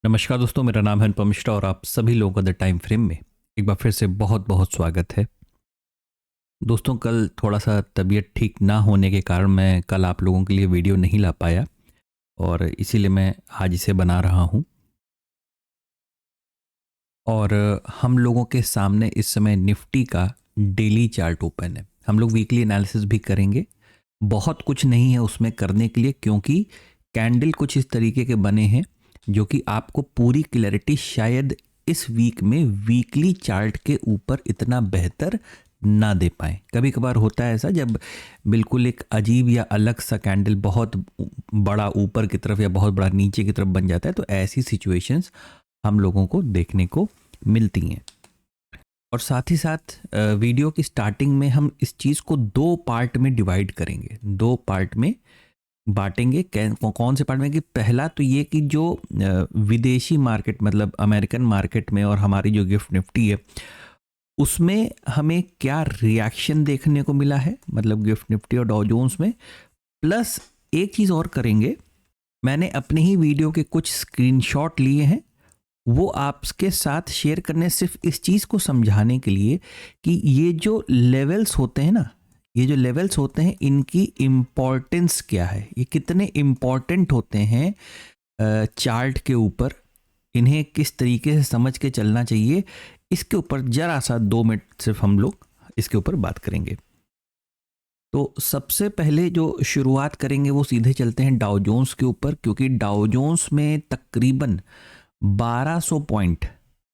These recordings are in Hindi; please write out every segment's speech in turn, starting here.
नमस्कार दोस्तों, मेरा नाम है अनुपम मिश्रा और आप सभी लोगों का द टाइम फ्रेम में एक बार फिर से बहुत बहुत स्वागत है। दोस्तों, कल थोड़ा सा तबीयत ठीक ना होने के कारण मैं कल आप लोगों के लिए वीडियो नहीं ला पाया और इसीलिए मैं आज इसे बना रहा हूँ। और हम लोगों के सामने इस समय निफ्टी का डेली चार्ट ओपन है। हम लोग वीकली एनालिसिस भी करेंगे। बहुत कुछ नहीं है उसमें करने के लिए, क्योंकि कैंडल कुछ इस तरीके के बने हैं जो कि आपको पूरी क्लैरिटी शायद इस वीक में वीकली चार्ट के ऊपर इतना बेहतर ना दे पाए। कभी कभार होता है ऐसा, जब बिल्कुल एक अजीब या अलग सा कैंडल बहुत बड़ा ऊपर की तरफ या बहुत बड़ा नीचे की तरफ बन जाता है, तो ऐसी सिचुएशंस हम लोगों को देखने को मिलती हैं। और साथ ही साथ वीडियो की स्टार्टिंग में हम इस चीज़ को दो पार्ट में डिवाइड करेंगे, दो पार्ट में बांटेंगे। कौन से पार्ट में? कि पहला तो ये कि जो विदेशी मार्केट मतलब अमेरिकन मार्केट में और हमारी जो गिफ्ट निफ्टी है उसमें हमें क्या रिएक्शन देखने को मिला है, मतलब गिफ्ट निफ्टी और डॉ जोन्स में। प्लस एक चीज़ और करेंगे, मैंने अपने ही वीडियो के कुछ स्क्रीनशॉट लिए हैं, वो आपके साथ शेयर करने सिर्फ इस चीज़ को समझाने के लिए कि ये जो लेवल्स होते हैं ना, ये जो लेवल्स होते हैं इनकी इम्पॉर्टेंस क्या है, ये कितने इम्पॉर्टेंट होते हैं चार्ट के ऊपर, इन्हें किस तरीके से समझ के चलना चाहिए, इसके ऊपर जरा सा 2 मिनट सिर्फ हम लोग इसके ऊपर बात करेंगे। तो सबसे पहले जो शुरुआत करेंगे वो सीधे चलते हैं डाउ जोन्स के ऊपर, क्योंकि डाउ जोन्स में तकरीबन 1200 पॉइंट,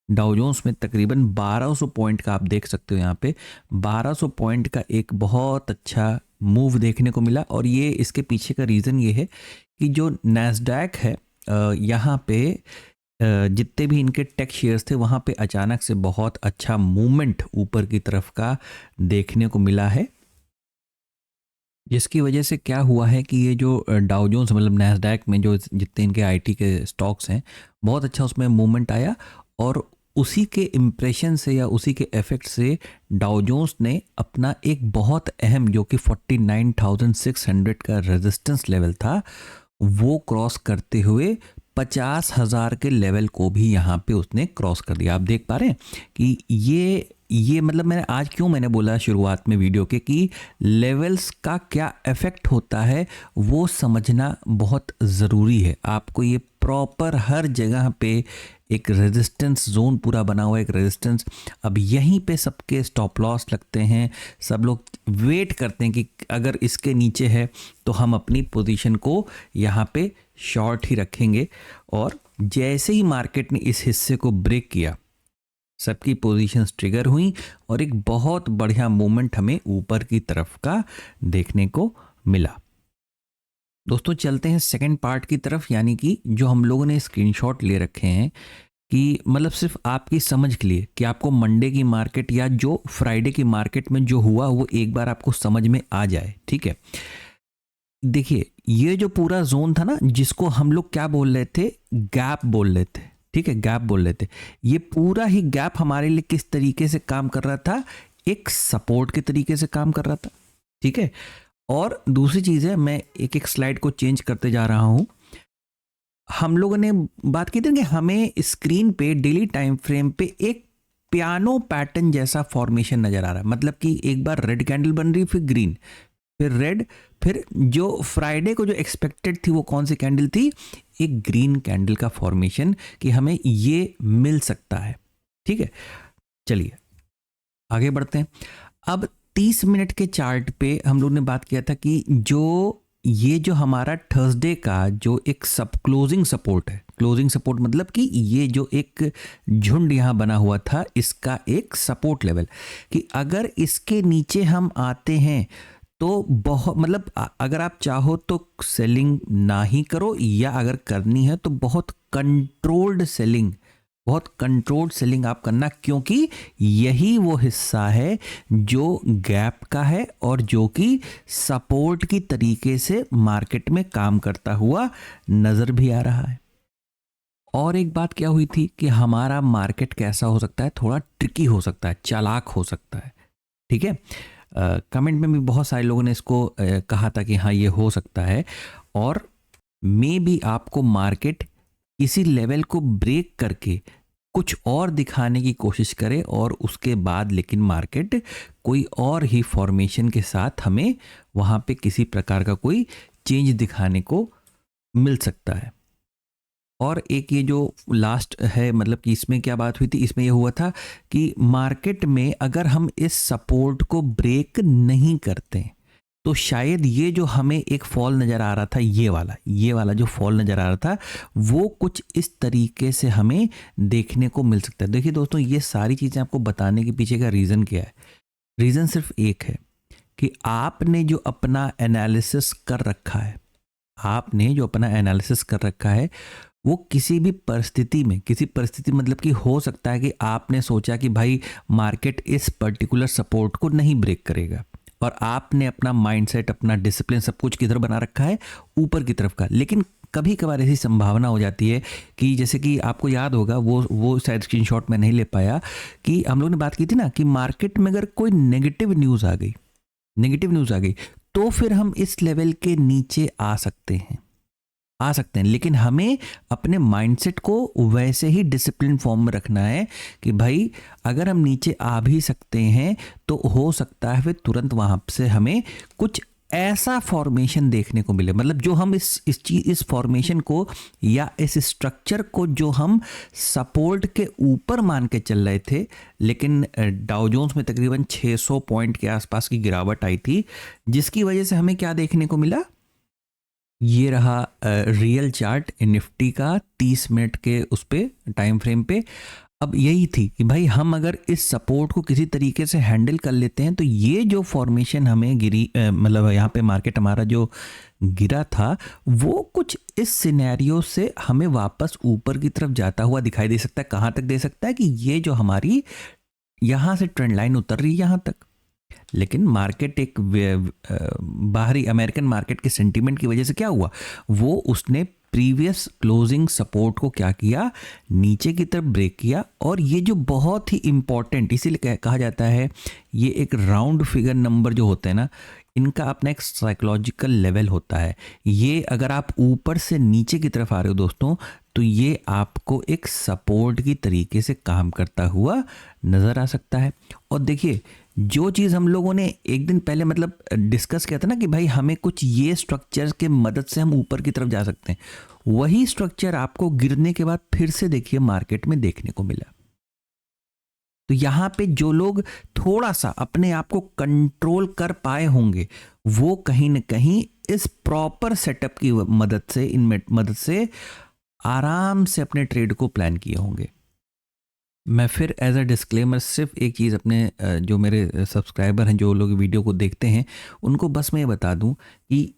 डाउ जोन्स में तकरीबन 1200 पॉइंट का आप देख सकते हो यहाँ पे 1200 पॉइंट का एक बहुत अच्छा मूव देखने को मिला। और ये इसके पीछे का रीज़न ये है कि जो नैस्डैक है यहाँ पे जितने भी इनके टेक शेयर्स थे वहाँ पे अचानक से बहुत अच्छा मूवमेंट ऊपर की तरफ का देखने को मिला है, जिसकी वजह से क्या हुआ है कि ये जो डाउ जोन्स मतलब नैस्डैक में जो जितने इनके आईटी के स्टॉक्स हैं बहुत अच्छा उसमें मूवमेंट आया। और उसी के इम्प्रेशन से या उसी के इफेक्ट से डाउ जोन्स ने अपना एक बहुत अहम जो कि 49,600 का रेजिस्टेंस लेवल था वो क्रॉस करते हुए 50,000 के लेवल को भी यहाँ पे उसने क्रॉस कर दिया। आप देख पा रहे हैं कि ये मतलब मैंने बोला शुरुआत में वीडियो के कि लेवल्स का क्या इफेक्ट होता है वो समझना बहुत ज़रूरी है। आपको ये प्रॉपर हर जगह पे एक रेजिस्टेंस जोन पूरा बना हुआ है, एक रेजिस्टेंस। अब यहीं पे सबके स्टॉप लॉस लगते हैं, सब लोग वेट करते हैं कि अगर इसके नीचे है तो हम अपनी पोजीशन को यहाँ पे शॉर्ट ही रखेंगे। और जैसे ही मार्केट ने इस हिस्से को ब्रेक किया सबकी पोजीशंस ट्रिगर हुई और एक बहुत बढ़िया मूवमेंट हमें ऊपर की तरफ का देखने को मिला। दोस्तों, चलते हैं सेकंड पार्ट की तरफ, यानी कि जो हम लोगों ने स्क्रीनशॉट ले रखे हैं कि मतलब सिर्फ आपकी समझ के लिए कि आपको मंडे की मार्केट या जो फ्राइडे की मार्केट में जो हुआ वो एक बार आपको समझ में आ जाए। ठीक है, देखिए ये जो पूरा जोन था ना जिसको हम लोग क्या बोल रहे थे, गैप बोल रहे थे। ठीक है, गैप बोल रहे थे। ये पूरा ही गैप हमारे लिए किस तरीके से काम कर रहा था, एक सपोर्ट के तरीके से काम कर रहा था। ठीक है, और दूसरी चीज़ है, मैं एक एक स्लाइड को चेंज करते जा रहा हूं। हम लोगों ने बात की थी कि हमें स्क्रीन पे डेली टाइम फ्रेम पे एक पियानो पैटर्न जैसा फॉर्मेशन नजर आ रहा है, मतलब कि एक बार रेड कैंडल बन रही, फिर ग्रीन, फिर रेड, फिर जो फ्राइडे को जो एक्सपेक्टेड थी वो कौन सी कैंडल थी, एक ग्रीन कैंडल का फॉर्मेशन कि हमें ये मिल सकता है। ठीक है, चलिए आगे बढ़ते हैं। अब 30 मिनट के चार्ट पे हम लोग ने बात किया था कि ये जो हमारा थर्सडे का जो एक क्लोजिंग सपोर्ट है, क्लोजिंग सपोर्ट मतलब कि ये जो एक झुंड यहाँ बना हुआ था इसका एक सपोर्ट लेवल, कि अगर इसके नीचे हम आते हैं तो बहुत मतलब अगर आप चाहो तो सेलिंग ना ही करो, या अगर करनी है तो बहुत कंट्रोल्ड सेलिंग, बहुत कंट्रोल्ड सेलिंग आप करना, क्योंकि यही वो हिस्सा है जो गैप का है और जो कि सपोर्ट की तरीके से मार्केट में काम करता हुआ नजर भी आ रहा है। और एक बात क्या हुई थी कि हमारा मार्केट कैसा हो सकता है, थोड़ा ट्रिकी हो सकता है, चालाक हो सकता है। ठीक है, कमेंट में भी बहुत सारे लोगों ने इसको कहा था कि हाँ ये हो सकता है, और मे भी आपको मार्केट किसी लेवल को ब्रेक करके कुछ और दिखाने की कोशिश करे और उसके बाद लेकिन मार्केट कोई और ही फॉर्मेशन के साथ हमें वहाँ पे किसी प्रकार का कोई चेंज दिखाने को मिल सकता है। और एक ये जो लास्ट है, मतलब कि इसमें क्या बात हुई थी, इसमें ये हुआ था कि मार्केट में अगर हम इस सपोर्ट को ब्रेक नहीं करते तो शायद ये जो हमें एक फॉल नज़र आ रहा था, ये वाला जो फॉल नज़र आ रहा था वो कुछ इस तरीके से हमें देखने को मिल सकता है। देखिए दोस्तों, ये सारी चीज़ें आपको बताने के पीछे का रीज़न क्या है। रीज़न सिर्फ एक है कि आपने जो अपना एनालिसिस कर रखा है, वो किसी भी परिस्थिति में, किसी परिस्थिति मतलब कि हो सकता है कि आपने सोचा कि भाई मार्केट इस पर्टिकुलर सपोर्ट को नहीं ब्रेक करेगा और आपने अपना माइंडसेट, अपना डिसिप्लिन, सब कुछ किधर बना रखा है, ऊपर की तरफ का। लेकिन कभी कभार ऐसी संभावना हो जाती है कि जैसे कि आपको याद होगा, वो शायद स्क्रीनशॉट में नहीं ले पाया, कि हम लोग ने बात की थी ना कि मार्केट में अगर कोई नेगेटिव न्यूज़ आ गई तो फिर हम इस लेवल के नीचे आ सकते हैं, लेकिन हमें अपने माइंडसेट को वैसे ही डिसिप्लिन फॉर्म में रखना है कि भाई अगर हम नीचे आ भी सकते हैं तो हो सकता है फिर तुरंत वहां से हमें कुछ ऐसा फॉर्मेशन देखने को मिले, मतलब जो हम इस फॉर्मेशन को या इस स्ट्रक्चर को जो हम सपोर्ट के ऊपर मान के चल रहे थे, लेकिन डाउ जोन्स में तकरीबन 600 पॉइंट के आसपास की गिरावट आई थी, जिसकी वजह से हमें क्या देखने को मिला। ये रहा रियल चार्ट निफ्टी का 30 मिनट के उस पे टाइम फ्रेम पे। अब यही थी कि भाई हम अगर इस सपोर्ट को किसी तरीके से हैंडल कर लेते हैं तो ये जो फॉर्मेशन हमें गिरी, मतलब यहाँ पे मार्केट हमारा जो गिरा था, वो कुछ इस सिनेरियो से हमें वापस ऊपर की तरफ जाता हुआ दिखाई दे सकता है। कहाँ तक दे सकता है कि ये जो हमारी यहाँ से ट्रेंड लाइन उतर रही है यहाँ तक, लेकिन मार्केट एक बाहरी अमेरिकन मार्केट के सेंटीमेंट की वजह से क्या हुआ, वो उसने प्रीवियस क्लोजिंग सपोर्ट को क्या किया, नीचे की तरफ ब्रेक किया। और ये जो बहुत ही इंपॉर्टेंट, इसीलिए कहा जाता है ये एक राउंड फिगर नंबर जो होते हैं ना, इनका अपना एक साइकोलॉजिकल लेवल होता है। ये अगर आप ऊपर से नीचे की तरफ आ रहे हो दोस्तों, तो ये आपको एक सपोर्ट की तरीके से काम करता हुआ नज़र आ सकता है। और देखिए, जो चीज़ हम लोगों ने एक दिन पहले मतलब डिस्कस किया था ना कि भाई हमें कुछ ये स्ट्रक्चर के मदद से हम ऊपर की तरफ जा सकते हैं, वही स्ट्रक्चर आपको गिरने के बाद फिर से देखिए मार्केट में देखने को मिला। तो यहाँ पे जो लोग थोड़ा सा अपने आप को कंट्रोल कर पाए होंगे, वो कहीं ना कहीं इस प्रॉपर सेटअप की मदद से आराम से अपने ट्रेड को प्लान किए होंगे। मैं फिर एज अ डिस्क्लेमर सिर्फ एक चीज़ अपने जो मेरे सब्सक्राइबर हैं, जो लोग वीडियो को देखते हैं, उनको बस मैं ये बता दूं कि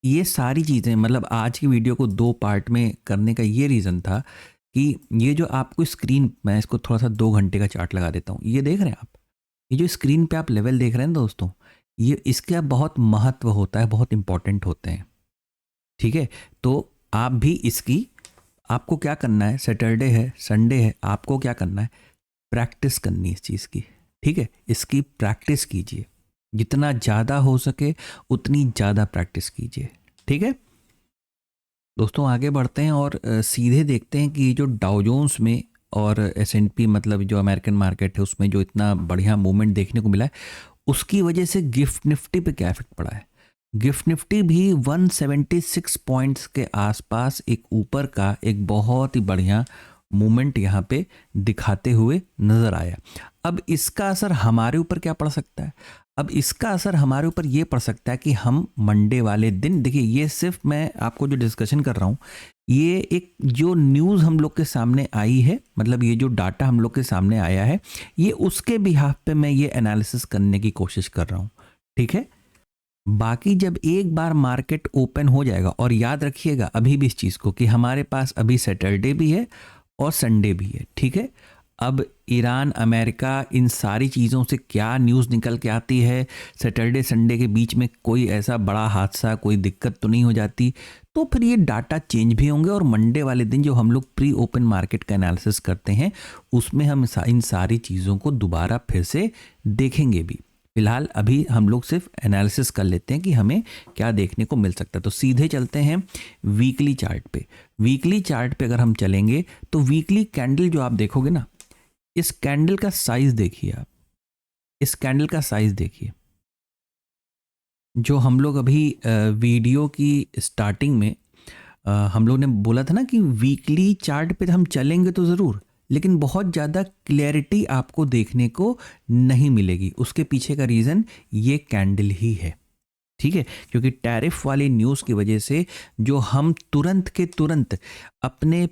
ये सारी चीज़ें, मतलब आज की वीडियो को 2 पार्ट में करने का ये रीज़न था कि ये जो आपको स्क्रीन, मैं इसको थोड़ा सा 2 घंटे का चार्ट लगा देता हूँ, ये देख रहे हैं आप, ये जो स्क्रीन पे आप लेवल देख रहे हैं दोस्तों, ये इसका बहुत महत्व होता है, बहुत इंपॉर्टेंट होते हैं। ठीक है, तो आप भी इसकी, आपको क्या करना है, सैटरडे है, संडे है, आपको क्या करना है, प्रैक्टिस करनी है इस चीज़ की। ठीक है, इसकी प्रैक्टिस कीजिए, जितना ज़्यादा हो सके उतनी ज़्यादा प्रैक्टिस कीजिए। ठीक है दोस्तों, आगे बढ़ते हैं और सीधे देखते हैं कि जो डाउ जोन्स में और S&P, मतलब जो अमेरिकन मार्केट है, उसमें जो इतना बढ़िया मूवमेंट देखने को मिला है, उसकी वजह से गिफ्ट निफ्टी पे क्या इफेक्ट पड़ा है। गिफ्ट निफ्टी भी 176 पॉइंट्स के आसपास एक ऊपर का एक बहुत ही बढ़िया मूवमेंट यहाँ पे दिखाते हुए नज़र आया। अब इसका असर हमारे ऊपर क्या पड़ सकता है, अब इसका असर हमारे ऊपर ये पड़ सकता है कि हम मंडे वाले दिन, देखिए ये सिर्फ मैं आपको जो डिस्कशन कर रहा हूँ, ये एक जो न्यूज़ हम लोग के सामने आई है, मतलब ये जो डाटा हम लोग के सामने आया है, ये उसके बिहाफ पे मैं ये एनालिसिस करने की कोशिश कर रहा हूँ। ठीक है, बाकी जब एक बार मार्केट ओपन हो जाएगा, और याद रखिएगा अभी भी इस चीज़ को कि हमारे पास अभी सैटरडे भी है और संडे भी है। ठीक है, अब ईरान, अमेरिका, इन सारी चीज़ों से क्या न्यूज़ निकल के आती है, सैटरडे संडे के बीच में कोई ऐसा बड़ा हादसा, कोई दिक्कत तो नहीं हो जाती, तो फिर ये डाटा चेंज भी होंगे। और मंडे वाले दिन जो हम लोग प्री ओपन मार्केट का एनालिसिस करते हैं, उसमें हम इन सारी चीज़ों को दोबारा फिर से देखेंगे भी। फिलहाल अभी हम लोग सिर्फ एनालिसिस कर लेते हैं कि हमें क्या देखने को मिल सकता है। तो सीधे चलते हैं वीकली चार्ट पे। वीकली चार्ट पे अगर हम चलेंगे तो वीकली कैंडल जो आप देखोगे ना, इस कैंडल का साइज देखिए आप, इस कैंडल का साइज देखिए। जो हम लोग अभी वीडियो की स्टार्टिंग में हम लोग ने बोला था ना कि वीकली चार्ट पे हम चलेंगे तो ज़रूर, लेकिन बहुत ज़्यादा क्लैरिटी आपको देखने को नहीं मिलेगी। उसके पीछे का रीज़न ये कैंडल ही है, ठीक है। क्योंकि टैरिफ वाली न्यूज़ की वजह से जो हम तुरंत के तुरंत अपने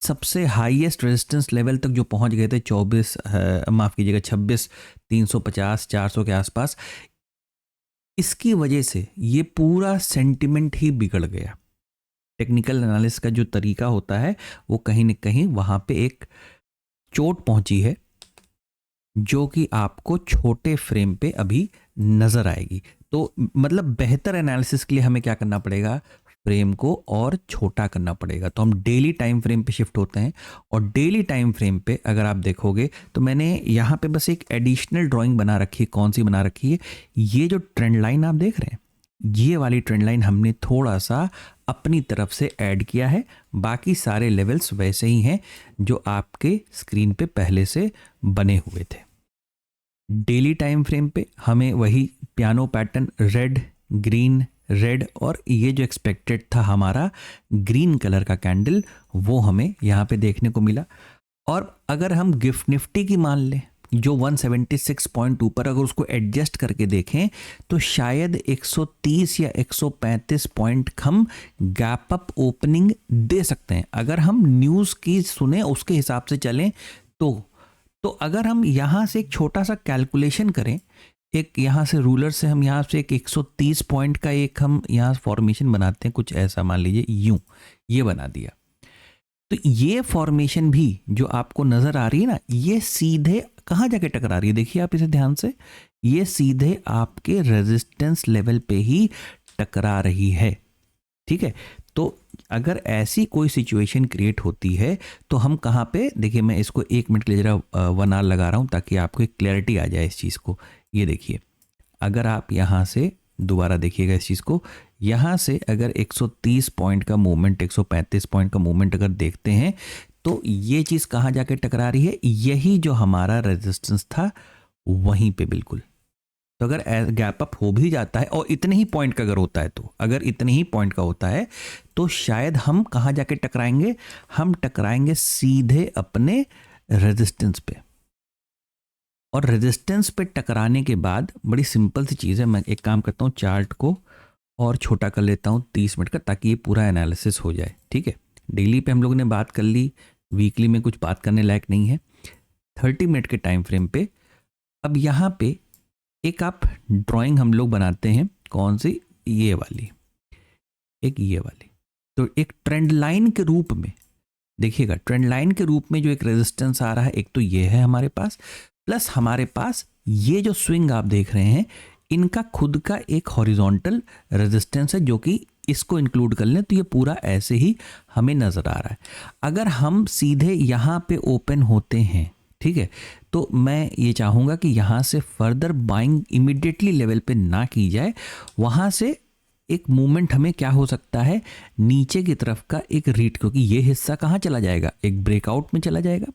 सबसे हाईएस्ट रेजिस्टेंस लेवल तक जो पहुंच गए थे 24 माफ़ कीजिएगा 26 350 400 के आसपास, इसकी वजह से ये पूरा सेंटिमेंट ही बिगड़ गया। टेक्निकल एनालिसिस का जो तरीका होता है वो कहीं न कहीं वहाँ पे एक चोट पहुंची है, जो कि आपको छोटे फ्रेम पे अभी नज़र आएगी। तो मतलब बेहतर एनालिसिस के लिए हमें क्या करना पड़ेगा, फ्रेम को और छोटा करना पड़ेगा। तो हम डेली टाइम फ्रेम पे शिफ्ट होते हैं, और डेली टाइम फ्रेम पे अगर आप देखोगे तो मैंने यहाँ पे बस एक एडिशनल ड्राइंग बना रखी है। कौन सी बना रखी है, ये जो ट्रेंड लाइन आप देख रहे हैं, ये वाली ट्रेंड लाइन हमने थोड़ा सा अपनी तरफ से ऐड किया है। बाकी सारे लेवल्स वैसे ही हैं जो आपके स्क्रीन पे पहले से बने हुए थे। डेली टाइम फ्रेम पे हमें वही piano pattern red green red, और ये जो एक्सपेक्टेड था हमारा ग्रीन कलर का कैंडल, वो हमें यहाँ पे देखने को मिला। और अगर हम गिफ्ट निफ्टी की मान लें, जो 176 पॉइंट ऊपर, अगर उसको एडजस्ट करके देखें तो शायद 130 या 135 पॉइंट हम गैप अप ओपनिंग दे सकते हैं अगर हम न्यूज़ की सुने उसके हिसाब से चलें। तो अगर हम यहाँ से एक छोटा सा कैलकुलेशन करें, एक यहाँ से रूलर से हम यहाँ से एक 130 पॉइंट का एक हम यहाँ फॉर्मेशन बनाते हैं, कुछ ऐसा मान लीजिए यूं, ये बना दिया। तो ये फॉर्मेशन भी जो आपको नजर आ रही है ना, ये सीधे कहाँ जाके टकरा रही है, देखिए आप इसे ध्यान से, ये सीधे आपके रेजिस्टेंस लेवल पे ही टकरा रही है, ठीक है। तो अगर ऐसी कोई सिचुएशन क्रिएट होती है तो हम कहाँ पे, देखिए मैं इसको 1 मिनट के लिए जरा 1 आवर लगा रहा हूँ ताकि आपको एक क्लैरिटी आ जाए इस चीज़ को। ये देखिए, अगर आप यहाँ से दोबारा देखिएगा इस चीज़ को, यहाँ से अगर 130 पॉइंट का मूवमेंट, 135 पॉइंट का मूवमेंट अगर देखते हैं तो ये चीज़ कहाँ जाके टकरा रही है, यही जो हमारा रेजिस्टेंस था वहीं पे बिल्कुल। तो अगर गैप अप हो भी जाता है और इतने ही पॉइंट का अगर होता है, तो अगर इतने ही पॉइंट का होता है तो शायद हम कहाँ जाके टकराएंगे, हम टकराएंगे सीधे अपने रेजिस्टेंस पे। और रेजिस्टेंस पे टकराने के बाद बड़ी सिंपल सी चीज़ है, मैं एक काम करता हूँ, चार्ट को और छोटा कर लेता हूँ 30 मिनट का, ताकि ये पूरा एनालिसिस हो जाए, ठीक है। डेली पे हम लोगों ने बात कर ली, वीकली में कुछ बात करने लायक नहीं है। 30 मिनट के टाइम फ्रेम पे अब यहाँ पे एक आप ड्राइंग हम लोग बनाते हैं, कौन सी, ये वाली, एक ये वाली। तो एक ट्रेंड लाइन के रूप में देखिएगा, ट्रेंड लाइन के रूप में जो एक रेजिस्टेंस आ रहा है, एक तो ये है हमारे पास, प्लस हमारे पास ये जो स्विंग आप देख रहे हैं, इनका खुद का एक हॉरिजॉन्टल रेजिस्टेंस है, जो कि इसको इंक्लूड कर लें तो ये पूरा ऐसे ही हमें नज़र आ रहा है। अगर हम सीधे यहाँ पे ओपन होते हैं, ठीक है, तो मैं ये चाहूँगा कि यहाँ से फर्दर बाइंग इमीडिएटली लेवल पे ना की जाए। वहाँ से एक मूवमेंट हमें क्या हो सकता है, नीचे की तरफ का एक रीट, क्योंकि ये हिस्सा कहाँ चला जाएगा, एक ब्रेकआउट में चला जाएगा,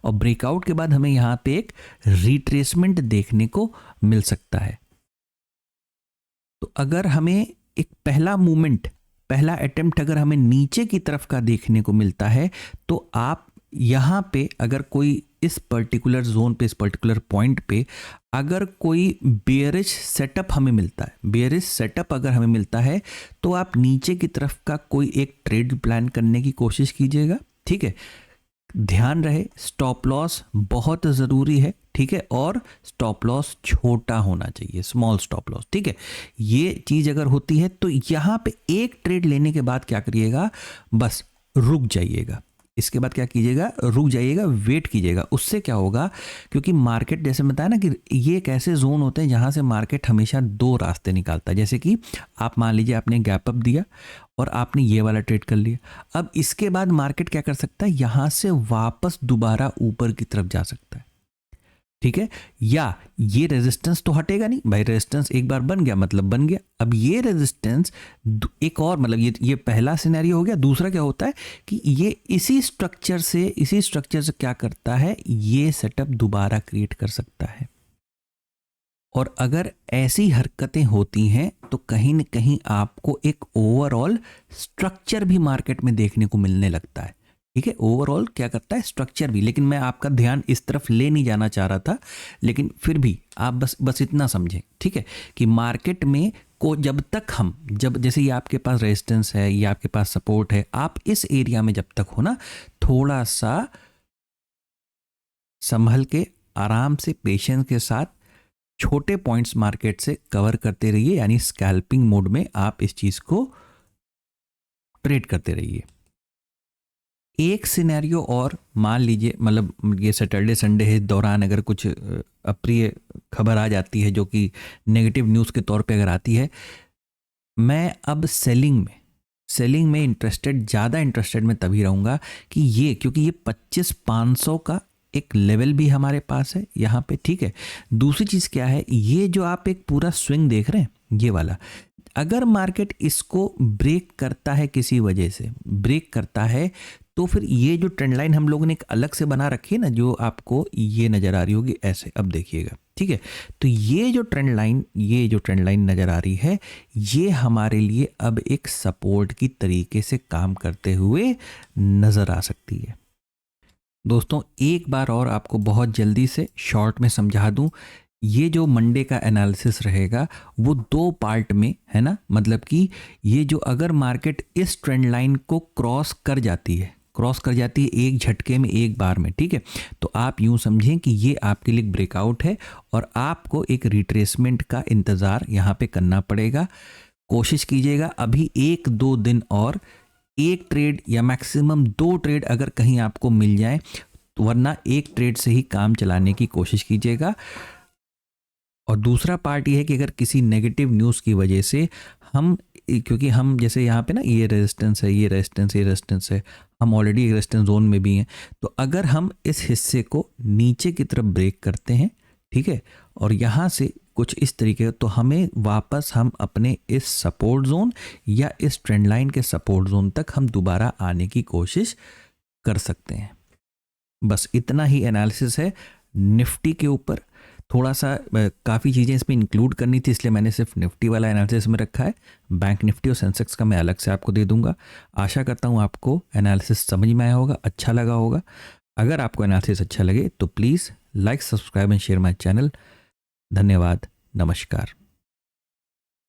और ब्रेकआउट के बाद हमें यहाँ पे एक रिट्रेसमेंट देखने को मिल सकता है। तो अगर हमें एक पहला मूवमेंट, पहला अटेम्प्ट अगर हमें नीचे की तरफ का देखने को मिलता है, तो आप यहाँ पे अगर कोई इस पर्टिकुलर जोन पे, इस पर्टिकुलर पॉइंट पे अगर कोई बेयरिश सेटअप हमें मिलता है, बेयरिश सेटअप अगर हमें मिलता है, तो आप नीचे की तरफ का कोई एक ट्रेड प्लान करने की कोशिश कीजिएगा, ठीक है। ध्यान रहे स्टॉप लॉस बहुत ज़रूरी है, ठीक है, और स्टॉप लॉस छोटा होना चाहिए, स्मॉल स्टॉप लॉस, ठीक है। ये चीज़ अगर होती है तो यहाँ पे एक ट्रेड लेने के बाद क्या करिएगा, बस रुक जाइएगा। इसके बाद क्या कीजिएगा, रुक जाइएगा, वेट कीजिएगा। उससे क्या होगा, क्योंकि मार्केट जैसे बताया ना कि ये एक ऐसे जोन होते हैं जहाँ से मार्केट हमेशा 2 रास्ते निकालता है। जैसे कि आप मान लीजिए आपने गैप अप दिया और आपने ये वाला ट्रेड कर लिया, अब इसके बाद मार्केट क्या कर सकता है, यहाँ से वापस दोबारा ऊपर की तरफ जा सकता है। ठीक है, या ये रेजिस्टेंस तो हटेगा नहीं भाई, रेजिस्टेंस एक बार बन गया मतलब बन गया। अब ये रेजिस्टेंस एक और मतलब ये पहला सिनेरियो हो गया। दूसरा क्या होता है कि ये इसी स्ट्रक्चर से क्या करता है, ये सेटअप दोबारा क्रिएट कर सकता है। और अगर ऐसी हरकतें होती हैं तो कहीं न कहीं आपको एक ओवरऑल स्ट्रक्चर भी मार्केट में देखने को मिलने लगता है। ठीक है, ओवरऑल क्या करता है स्ट्रक्चर भी, लेकिन मैं आपका ध्यान इस तरफ ले नहीं जाना चाह रहा था, लेकिन फिर भी आप बस इतना समझें, ठीक है, कि मार्केट में को जब तक हम जब जैसे ये आपके पास रेजिस्टेंस है, ये आपके पास सपोर्ट है, आप इस एरिया में जब तक हो ना, थोड़ा सा संभल के आराम से पेशेंस के साथ छोटे पॉइंट्स मार्केट से कवर करते रहिए, यानी स्कैल्पिंग मोड में आप इस चीज को ट्रेड करते रहिए। एक सिनेरियो और मान लीजिए, मतलब ये सैटरडे संडे के दौरान अगर कुछ अप्रिय खबर आ जाती है जो कि नेगेटिव न्यूज़ के तौर पे अगर आती है, मैं अब सेलिंग में ज़्यादा इंटरेस्टेड मैं तभी रहूँगा कि ये, क्योंकि ये 25,500 का एक लेवल भी हमारे पास है यहाँ पे, ठीक है। दूसरी चीज़ क्या है, ये जो आप एक पूरा स्विंग देख रहे हैं ये वाला, अगर मार्केट इसको ब्रेक करता है, किसी वजह से ब्रेक करता है, तो फिर ये जो ट्रेंड लाइन हम लोगों ने एक अलग से बना रखी है ना, जो आपको ये नज़र आ रही होगी ऐसे, अब देखिएगा, ठीक है। तो ये जो ट्रेंड लाइन नज़र आ रही है, ये हमारे लिए अब एक सपोर्ट की तरीके से काम करते हुए नज़र आ सकती है। दोस्तों एक बार और आपको बहुत जल्दी से शॉर्ट में समझा दूं, ये जो मंडे का एनालिसिस रहेगा वो 2 पार्ट में है ना, मतलब कि ये जो अगर मार्केट इस ट्रेंड लाइन को क्रॉस कर जाती है एक झटके में, एक बार में, ठीक है, तो आप यूं समझें कि ये आपके लिए ब्रेकआउट है और आपको एक रिट्रेसमेंट का इंतज़ार यहाँ पे करना पड़ेगा। कोशिश कीजिएगा अभी 1-2 दिन और एक ट्रेड या मैक्सिमम 2 ट्रेड अगर कहीं आपको मिल जाए, तो वरना एक ट्रेड से ही काम चलाने की कोशिश कीजिएगा। और दूसरा पार्ट ये है कि अगर किसी नेगेटिव न्यूज़ की वजह से क्योंकि हम जैसे यहाँ पे ना ये रेजिस्टेंस है, हम ऑलरेडी रेजिस्टेंस जोन में भी हैं, तो अगर हम इस हिस्से को नीचे की तरफ ब्रेक करते हैं, ठीक है, और यहाँ से कुछ इस तरीके, तो हमें वापस हम अपने इस सपोर्ट जोन या इस ट्रेंड लाइन के सपोर्ट जोन तक हम दोबारा आने की कोशिश कर सकते हैं। बस इतना ही एनालिसिस है निफ्टी के ऊपर। थोड़ा सा काफ़ी चीज़ें इसमें इंक्लूड करनी थी, इसलिए मैंने सिर्फ निफ्टी वाला एनालिसिस में रखा है। बैंक निफ्टी और सेंसेक्स का मैं अलग से आपको दे दूंगा। आशा करता हूँ आपको एनालिसिस समझ में आया होगा, अच्छा लगा होगा। अगर आपको एनालिसिस अच्छा लगे तो please like, subscribe and share my channel. धन्यवाद, नमस्कार।